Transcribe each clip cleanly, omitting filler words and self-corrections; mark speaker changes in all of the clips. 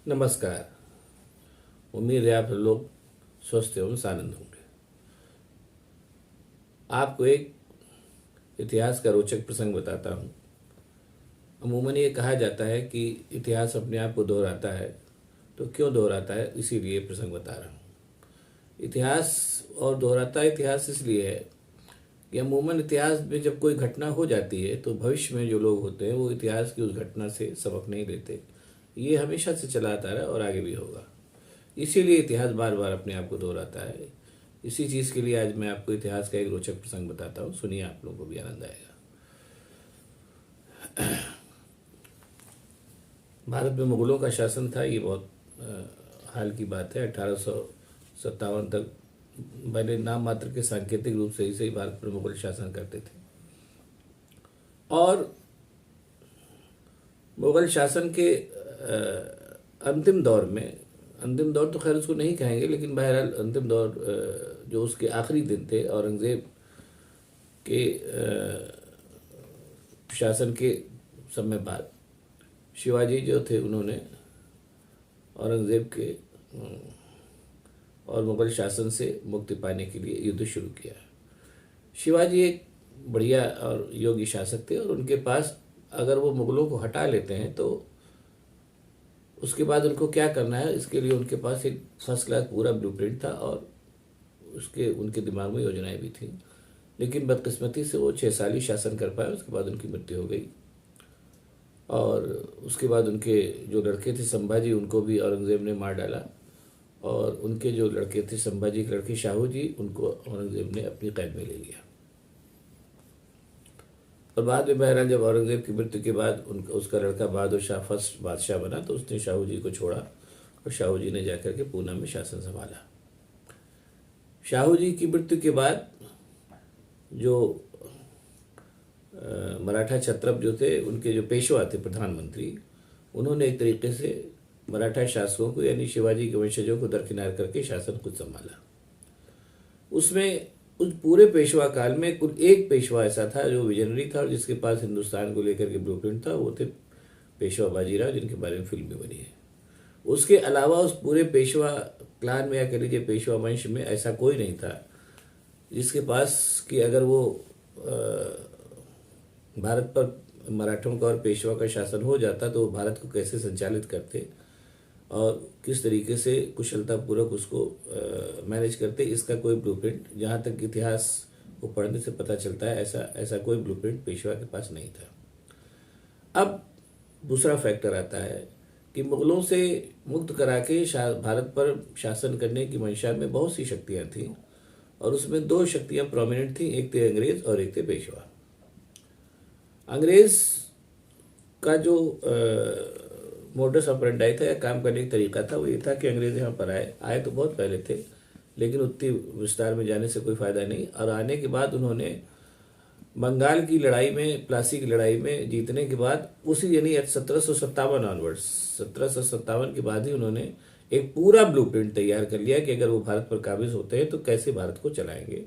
Speaker 1: नमस्कार। उम्मीद है आप लोग स्वस्थ एवं आनंद होंगे। आपको एक इतिहास का रोचक प्रसंग बताता हूँ। अमूमन ये कहा जाता है कि इतिहास अपने आप को दोहराता है, तो क्यों दोहराता है, इसीलिए प्रसंग बता रहा हूँ। इतिहास और दोहराता इतिहास इसलिए है कि अमूमन इतिहास में जब कोई घटना हो जाती है तो भविष्य में जो लोग होते हैं वो इतिहास की उस घटना से सबक नहीं लेते। ये हमेशा से चला आता रहा और आगे भी होगा। इसीलिए इतिहास बार बार अपने आप को दोहराता है। इसी चीज़ के लिए आज मैं आपको इतिहास का एक रोचक प्रसंग बताता हूँ। सुनिए, आप लोगों को भी आनंद आएगा। भारत में मुगलों का शासन था। ये बहुत हाल की बात है। 1857 तक पहले नाम मात्र के सांकेतिक रूप से ही भारत पर मुगल शासन करते थे। और मुगल शासन के अंतिम दौर तो खैर उसको नहीं कहेंगे, लेकिन बहरहाल अंतिम दौर जो उसके आखिरी दिन थे, औरंगज़ेब के शासन के समय बाद शिवाजी जो थे उन्होंने औरंगज़ेब के और मुगल शासन से मुक्ति पाने के लिए युद्ध शुरू किया। शिवाजी एक बढ़िया और योग्य शासक थे और उनके पास अगर वो मुगलों को हटा लेते हैं तो उसके बाद उनको क्या करना है, इसके लिए उनके पास एक फर्स्ट क्लास पूरा ब्लूप्रिंट था और उनके दिमाग में योजनाएं भी थी। लेकिन बदकिस्मती से वो 6 साल ही शासन कर पाए। उसके बाद उनकी मृत्यु हो गई। और उसके बाद उनके जो लड़के थे संभाजी, उनको भी औरंगज़ेब ने मार डाला। और उनके जो लड़के थे, संभाजी के लड़के शाहू जी, उनको औरंगज़ेब ने अपनी कैद में ले लिया। और बाद में बहरहाल जब औरंगज़ेब की मृत्यु के बाद उसका लड़का बहादुर शाह फर्स्ट बादशाह बना तो उसने शाहू जी को छोड़ा और शाहू जी ने जाकर के पूना में शासन संभाला। शाहू जी की मृत्यु के बाद जो मराठा छत्रप जो थे, उनके जो पेशवा थे प्रधानमंत्री, उन्होंने एक तरीके से मराठा शासकों को यानी शिवाजी के वंशजों को दरकिनार करके शासन खुद संभाला। उसमें उस पूरे पेशवा काल में कुल एक पेशवा ऐसा था जो विजनरी था और जिसके पास हिंदुस्तान को लेकर के ब्लूप्रिंट था। वो थे पेशवा बाजीराव, जिनके बारे में फिल्म भी बनी है। उसके अलावा उस पूरे पेशवा क्लान में या कह लीजिए पेशवा वंश में ऐसा कोई नहीं था जिसके पास कि अगर वो भारत पर मराठों का और पेशवा का शासन हो जाता तो भारत को कैसे संचालित करते और किस तरीके से कुशलतापूर्वक उसको मैनेज करते, इसका कोई ब्लूप्रिंट, जहाँ तक इतिहास को पढ़ने से पता चलता है, ऐसा कोई ब्लूप्रिंट पेशवा के पास नहीं था। अब दूसरा फैक्टर आता है कि मुगलों से मुक्त करा के भारत पर शासन करने की मंशा में बहुत सी शक्तियाँ थीं और उसमें 2 शक्तियाँ प्रोमिनेंट थीं। एक थे अंग्रेज़ और एक थे पेशवा। अंग्रेज़ का जो मोडस ऑपरेंडाई था या काम करने का तरीका था वो ये था कि अंग्रेज़ यहाँ पर आए तो बहुत पहले थे, लेकिन उतनी विस्तार में जाने से कोई फ़ायदा नहीं। और आने के बाद उन्होंने बंगाल की लड़ाई में, प्लासी की लड़ाई में जीतने के बाद उसी यानी 1757 ऑनवर्ड्स, 1757 के बाद ही उन्होंने एक पूरा ब्लूप्रिंट तैयार कर लिया कि अगर वो भारत पर काबिज होते हैं तो कैसे भारत को चलाएंगे।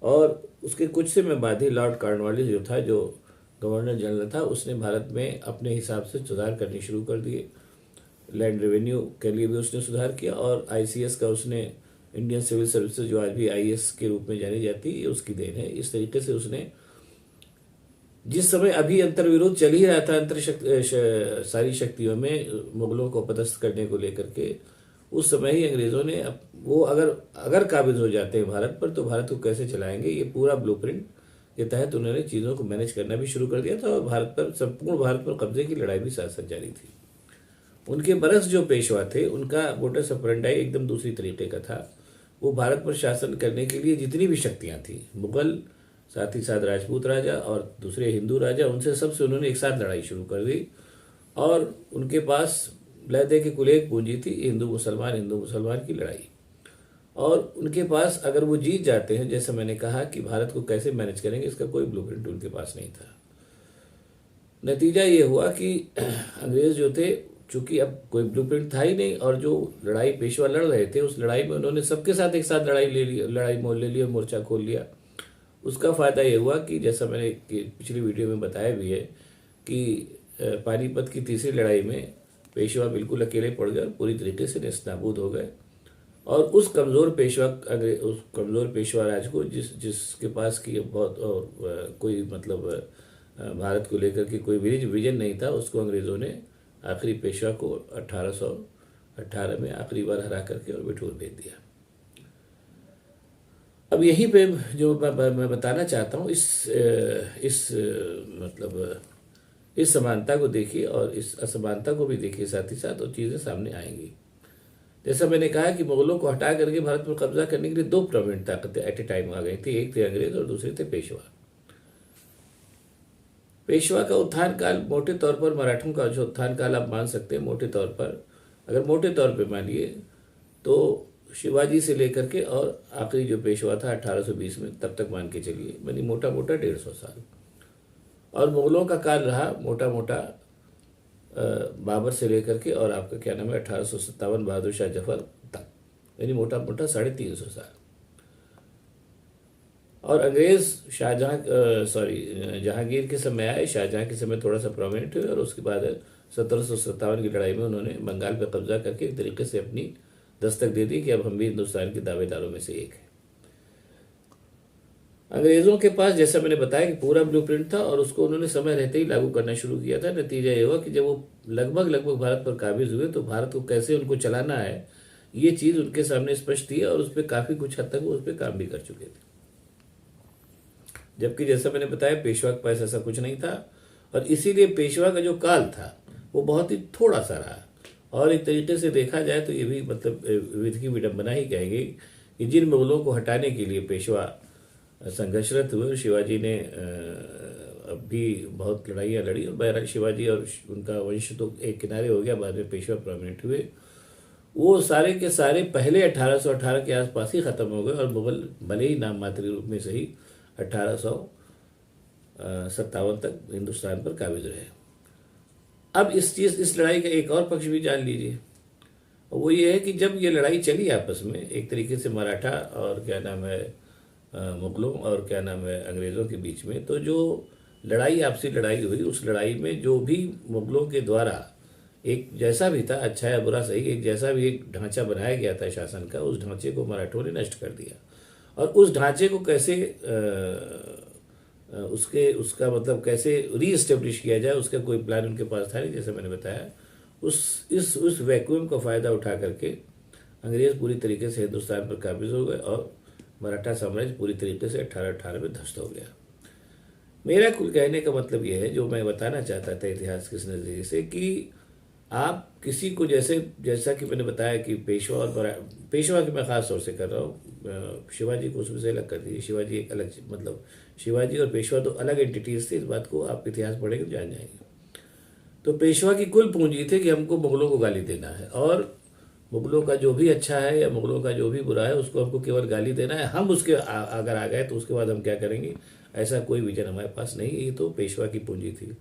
Speaker 1: और उसके कुछ समय बाद ही लॉर्ड कॉर्नवालिस जो था, जो गवर्नर जनरल था, उसने भारत में अपने हिसाब से सुधार करने शुरू कर दिए। लैंड रेवेन्यू के लिए भी उसने सुधार किया और आईसीएस का उसने, इंडियन सिविल सर्विसेज जो आज भी आईएएस के रूप में जानी जाती है, ये उसकी देन है। इस तरीके से उसने, जिस समय अभी अंतर्विरोध चल ही रहा था सारी शक्तियों में मुगलों को पदस्थ करने को लेकर के, उस समय ही अंग्रेज़ों ने वो अगर काबिज हो जाते हैं भारत पर तो भारत को कैसे चलाएंगे, ये पूरा ब्लूप्रिंट के तहत उन्होंने चीज़ों को मैनेज करना भी शुरू कर दिया था। और संपूर्ण भारत पर कब्जे की लड़ाई भी साथ साथ जारी थी। उनके बरस जो पेशवा थे, उनका मोडस ऑपरेंडाई एकदम दूसरी तरीके का था। वो भारत पर शासन करने के लिए जितनी भी शक्तियाँ थी, मुगल, साथ ही साथ राजपूत राजा और दूसरे हिंदू राजा, उनसे सबसे उन्होंने एक साथ लड़ाई शुरू कर दी। और उनके पास लहदे की कुल एक पूंजी थी, हिंदू मुसलमान की लड़ाई। और उनके पास अगर वो जीत जाते हैं, जैसे मैंने कहा कि भारत को कैसे मैनेज करेंगे, इसका कोई ब्लूप्रिंट उनके पास नहीं था। नतीजा ये हुआ कि अंग्रेज़ जो थे, चूंकि अब कोई ब्लूप्रिंट था ही नहीं और जो लड़ाई पेशवा लड़ रहे थे उस लड़ाई में उन्होंने सबके साथ एक साथ लड़ाई मोल ले ली और मोर्चा खोल लिया। उसका फ़ायदा ये हुआ कि जैसा मैंने पिछली वीडियो में बताया भी है कि पानीपत की तीसरी लड़ाई में पेशवा बिल्कुल अकेले पड़ गए और पूरी तरीके से नेस्तनाबूद हो गए। और उस कमज़ोर उस कमज़ोर पेशवा राज को जिसके पास की बहुत कोई मतलब भारत को लेकर के कोई विजन नहीं था, उसको अंग्रेज़ों ने आखिरी पेशवा को 1818 में आखिरी बार हरा करके और बिठूर भेज दिया। अब यहीं पे जो मैं बताना चाहता हूँ, मतलब इस समानता को देखिए और इस असमानता को भी देखिए, साथ ही साथ और चीज़ें सामने आएंगी। जैसा मैंने कहा कि मुगलों को हटा करके भारत पर कब्जा करने के लिए दो प्रमुख ताकतें एट ए टाइम आ गई थी, एक थे अंग्रेज और दूसरे थे पेशवा। पेशवा का उत्थान काल मोटे तौर पर, मराठों का जो उत्थान काल आप मान सकते हैं मोटे तौर पर, अगर मोटे तौर पे मानिए तो शिवाजी से लेकर के और आखिरी जो पेशवा था 1820 में, तब तक मान के चलिए, यानी मोटा मोटा 150 साल। और मुगलों का काल रहा मोटा मोटा बाबर से लेकर के और आपका क्या नाम है 1857 बहादुर शाह जफर तक, यानी मोटा मोटा 350 साल। और अंग्रेज जहांगीर के समय आए, शाहजहां के समय थोड़ा सा प्रोमिनेंट हुए, और उसके बाद 1757 की लड़ाई में उन्होंने बंगाल पर कब्जा करके एक तरीके से अपनी दस्तक दे दी कि अब हम भी हिंदुस्तान के दावेदारों में से एक हैं। अंग्रेज़ों के पास, जैसा मैंने बताया, कि पूरा ब्लूप्रिंट था और उसको उन्होंने समय रहते ही लागू करना शुरू किया था। नतीजा ये हुआ कि जब वो लगभग भारत पर काबिज हुए तो भारत को कैसे उनको चलाना है ये चीज़ उनके सामने स्पष्ट थी, और उस पर काफ़ी कुछ हद तक वो उस पर काम भी कर चुके थे। जबकि जैसा मैंने बताया पेशवा के पास ऐसा कुछ नहीं था, और इसीलिए पेशवा का जो काल था वो बहुत ही थोड़ा सा रहा। और एक तरीके से देखा जाए तो ये भी मतलब विधि की विडंबना ही कहेंगे कि जिन मुगलों को हटाने के लिए पेशवा संघर्षरत हुए, और शिवाजी ने अब भी बहुत लड़ाइयाँ लड़ी, और बहरहाल शिवाजी और उनका वंश तो एक किनारे हो गया, बाद में पेशवा प्रोमिनेंट हुए, वो सारे के सारे पहले 1818 के आसपास ही ख़त्म हो गए, और मुगल भले ही नाम मात्र रूप में सही 1857 तक हिंदुस्तान पर काबिज रहे। अब इस लड़ाई का एक और पक्ष भी जान लीजिए, और वो ये है कि जब ये लड़ाई चली आपस में एक तरीके से मराठा और क्या नाम है मुगलों और क्या नाम है अंग्रेज़ों के बीच में, तो जो लड़ाई आपसी लड़ाई हुई, उस लड़ाई में जो भी मुगलों के द्वारा एक जैसा भी था, अच्छा या बुरा सही, एक जैसा भी एक ढांचा बनाया गया था शासन का, उस ढांचे को मराठों ने नष्ट कर दिया। और उस ढांचे को कैसे उसका मतलब कैसे रीएस्टेब्लिश किया जाए, उसका कोई प्लान उनके पास था नहीं। जैसे मैंने बताया, उस वैक्यूम का फ़ायदा उठा करके अंग्रेज़ पूरी तरीके से हिंदुस्तान पर काबिज हो गए, और मराठा साम्राज्य पूरी तरीके से 1818 में ध्वस्त हो गया। मेरा कुल कहने का मतलब यह है, जो मैं बताना चाहता था इतिहास के नज़रिए से, कि आप किसी को जैसा कि मैंने बताया कि पेशवा की मैं ख़ास तौर से कर रहा हूँ, शिवाजी को उसमें से अलग कर दीजिए। शिवाजी एक अलग, मतलब शिवाजी और पेशवा तो अलग एंटिटीज थे, इस बात को आप इतिहास पढ़ेंगे तो जान जाएंगे। तो पेशवा की कुल पूंजी थी कि हमको मुगलों को गाली देना है, और मुगलों का जो भी अच्छा है या मुगलों का जो भी बुरा है उसको हमको केवल गाली देना है। हम उसके अगर आ गए तो उसके बाद हम क्या करेंगे, ऐसा कोई विजन हमारे पास नहीं। ये तो पेशवा की पूंजी थी।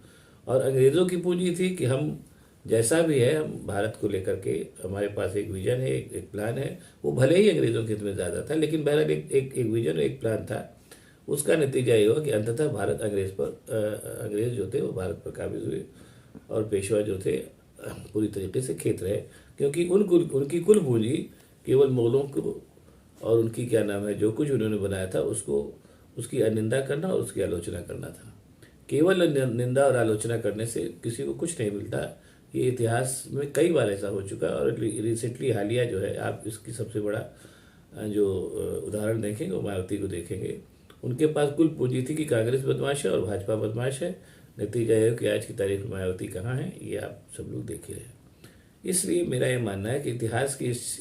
Speaker 1: और अंग्रेज़ों की पूंजी थी कि हम जैसा भी है, हम भारत को लेकर के हमारे पास एक विजन है, एक प्लान है। वो भले ही अंग्रेज़ों के हित में ज़्यादा था, लेकिन बहरहाल एक विजन, एक प्लान था। उसका नतीजा ये हुआ कि अंततः अंग्रेज़ जो थे वो भारत पर काबिज हुए, और पेशवा जो थे पूरी तरीके से खेत रहे, क्योंकि उनकी कुल पूंजी केवल मुगलों को और उनकी क्या नाम है जो कुछ उन्होंने बनाया था उसकी अनिंदा करना और उसकी आलोचना करना था। केवल निंदा और आलोचना करने से किसी को कुछ नहीं मिलता। ये इतिहास में कई बार ऐसा हो चुका है, और रिसेंटली हालिया जो है, आप इसकी सबसे बड़ा जो उदाहरण देखेंगे वो मायावती को देखेंगे। उनके पास कुल पूंजी थी कि कांग्रेस बदमाश है और भाजपा बदमाश है। नतीजा यह है कि आज की तारीख में मायावती कहाँ है, ये आप सब लोग देख ही रहे हैं। इसलिए मेरा ये मानना है कि इतिहास की इस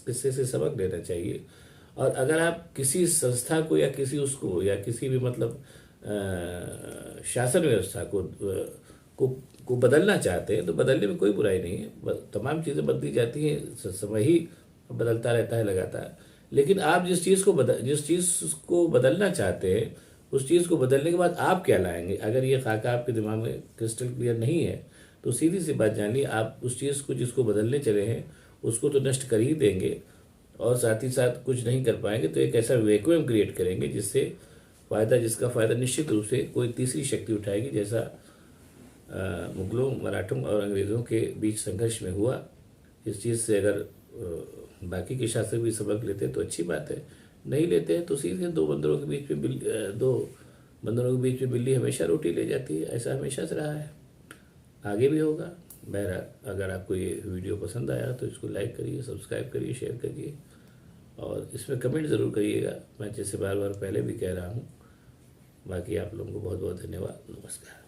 Speaker 1: किस्से से सबक लेना चाहिए। और अगर आप किसी संस्था को या किसी भी मतलब शासन व्यवस्था को बदलना चाहते हैं तो बदलने में कोई बुराई नहीं है। तमाम चीज़ें बदली जाती हैं, समय ही बदलता रहता है लगातार। लेकिन आप जिस चीज़ को बदलना चाहते हैं, उस चीज़ को बदलने के बाद आप क्या लाएंगे, अगर ये खाका आपके दिमाग में क्रिस्टल क्लियर नहीं है तो सीधी सी बात जानिए, आप उस चीज़ को जिसको बदलने चले हैं उसको तो नष्ट कर ही देंगे, और साथ ही साथ कुछ नहीं कर पाएंगे तो एक ऐसा वैक्यूम क्रिएट करेंगे जिसका फ़ायदा निश्चित रूप से कोई तीसरी शक्ति उठाएगी। जैसा मुगलों, मराठों और अंग्रेज़ों के बीच संघर्ष में हुआ। इस चीज़ से अगर बाकी के शासक भी सबक लेते हैं तो अच्छी बात है, नहीं लेते हैं तो सीधे दो बंदरों के बीच में दो बंदरों के बीच में बिल्ली हमेशा रोटी ले जाती है। ऐसा हमेशा से रहा है, आगे भी होगा। बहरहाल अगर आपको ये वीडियो पसंद आया तो इसको लाइक करिए, सब्सक्राइब करिए, शेयर करिए और इसमें कमेंट ज़रूर करिएगा। मैं जैसे बार बार पहले भी कह रहा हूँ। बाकी आप लोगों को बहुत बहुत धन्यवाद। नमस्कार।